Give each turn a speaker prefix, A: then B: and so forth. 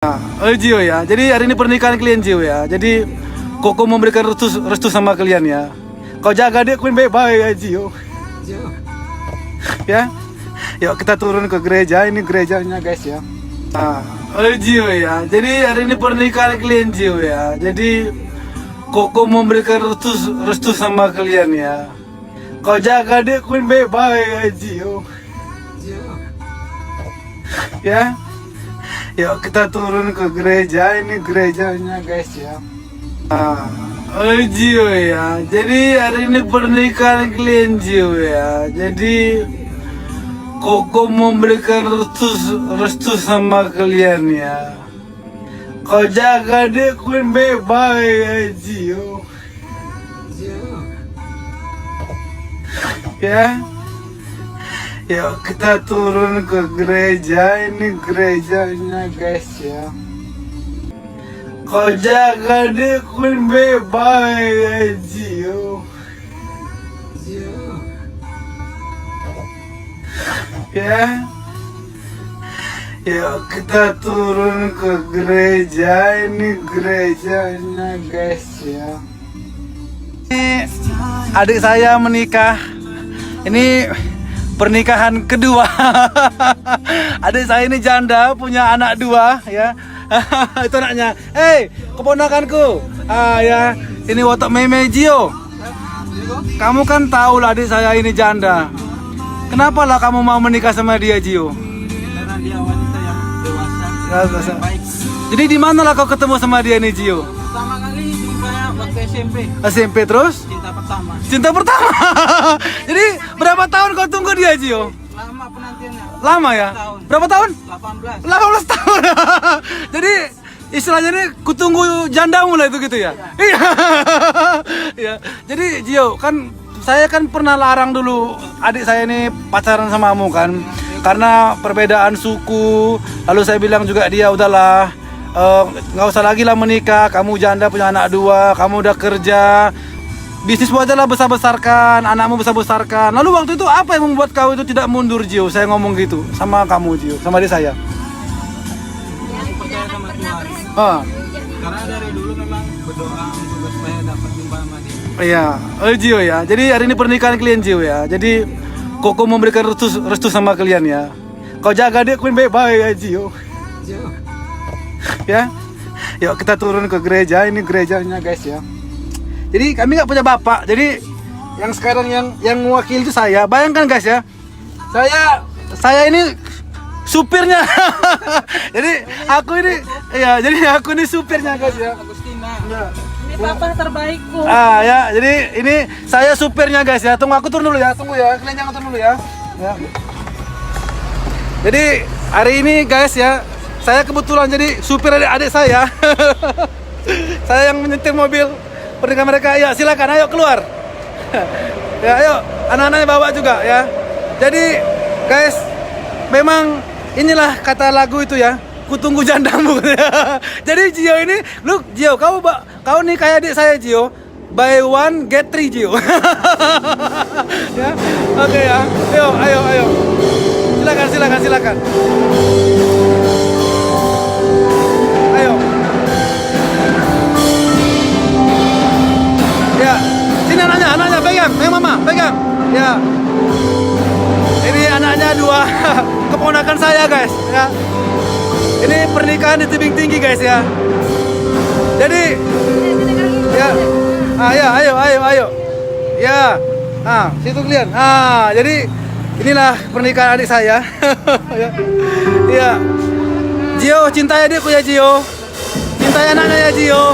A: Oh Jio ya, jadi hari ini pernikahan kalian Jio ya. Jadi Koko memberikan restu sama kalian ya. Kau jaga dia kuin baik-baik ya Jio. Ya, yuk kita turun ke gereja. Ini gerejanya guys ya. Oh Jio ya, jadi hari ini pernikahan kalian Jio ya. Jadi Koko memberikan restu sama kalian ya. Kau jaga dia kuin baik-baik ya Jio. Ya. Yuk kita turun ke gereja. Ini gerejanya guys ya. Oh Jio ya, jadi hari ini pernikahan kalian Jio ya. Jadi Koko memberikan restu sama kalian ya. Kau jaga dia kuin baik-baik ya Jio. Ya. Yuk kita turun ke gereja. Ini gerejanya guys ya. Kau jaga dia kuin baik-baik ya Jio. Ya. Yuk kita turun ke gereja. Ini gerejanya guys ya. Ini adik saya menikah. Ini pernikahan kedua. Adik saya ini janda, punya anak dua ya. Itu anaknya. Keponakanku. Ya, ini wotok meme Jio. Kamu kan tahu lah adik saya ini janda. Kenapa lah kamu mau menikah sama dia Jio?
B: Karena dia wanita yang dewasa, baik.
A: Jadi di mana lah kau ketemu sama dia nih Jio?
B: Pertama kali jumpa waktu SMP.
A: SMP terus?
B: Cinta pertama.
A: Cinta pertama. Jadi berapa tahun kau tunggu dia Jio?
B: Lama penantiannya.
A: Lama ya?
B: Tahun.
A: Berapa tahun?
B: 18.
A: 18 tahun. Jadi istilahnya ini kutunggu jandamu lah itu gitu ya? Iya. Iya. Jadi Jio, kan saya kan pernah larang dulu adik saya ini pacaran sama kamu kan, karena perbedaan suku. Lalu saya bilang juga dia udahlah, nggak usah lagi lah menikah. Kamu janda punya anak dua, kamu udah kerja, bisnis aja lah besar-besarkan, anakmu besar-besarkan. Lalu waktu itu apa yang membuat kau itu tidak mundur Jio? Saya ngomong gitu sama kamu Jio, sama adik saya.
B: Aku percaya sama Tuhan. Karena dari dulu memang berdoa untuk supaya dapat jumpa sama dia.
A: Iya, oh Jio ya. Jadi hari ini pernikahan kalian Jio ya. Jadi Koko memberikan restu sama kalian ya. Kau jaga dia kuin baik-baik ya Jio. Ya. Yuk kita turun ke gereja. Ini gerejanya guys ya. Jadi kami nggak punya bapak. Jadi yang sekarang yang mewakili itu saya. Bayangkan guys ya. Saya ini supirnya. Jadi aku ini supirnya guys ya.
B: Agustina.
A: Ya.
C: Ini papa terbaikku.
A: Ya, jadi ini saya supirnya guys ya. Tunggu aku turun dulu ya. Tunggu ya. Kalian jangan turun dulu ya. Ya. Jadi hari ini guys ya, saya kebetulan jadi supir adik saya. Saya yang menyetir mobil pernikahan mereka. Ya, silakan ayo keluar. Ya, ayo anak-anaknya bawa juga ya. Jadi guys, memang inilah kata lagu itu ya. Kutunggu jandamu. Jadi Jio ini, Jio, kau nih kayak adik saya Jio, buy one get three Jio. Ya, oke ya, ayo, silakan. Ayo, ya, sini anaknya pegang, mama pegang, ya. Ini anaknya dua, keponakan saya guys, ya. Ini pernikahan di tebing tinggi guys ya. Jadi ya, ayo. Ya, situ kalian. Jadi inilah pernikahan adik saya. Ya. Jio, cintai adikku ya Jio. Cintai anaknya ya Jio.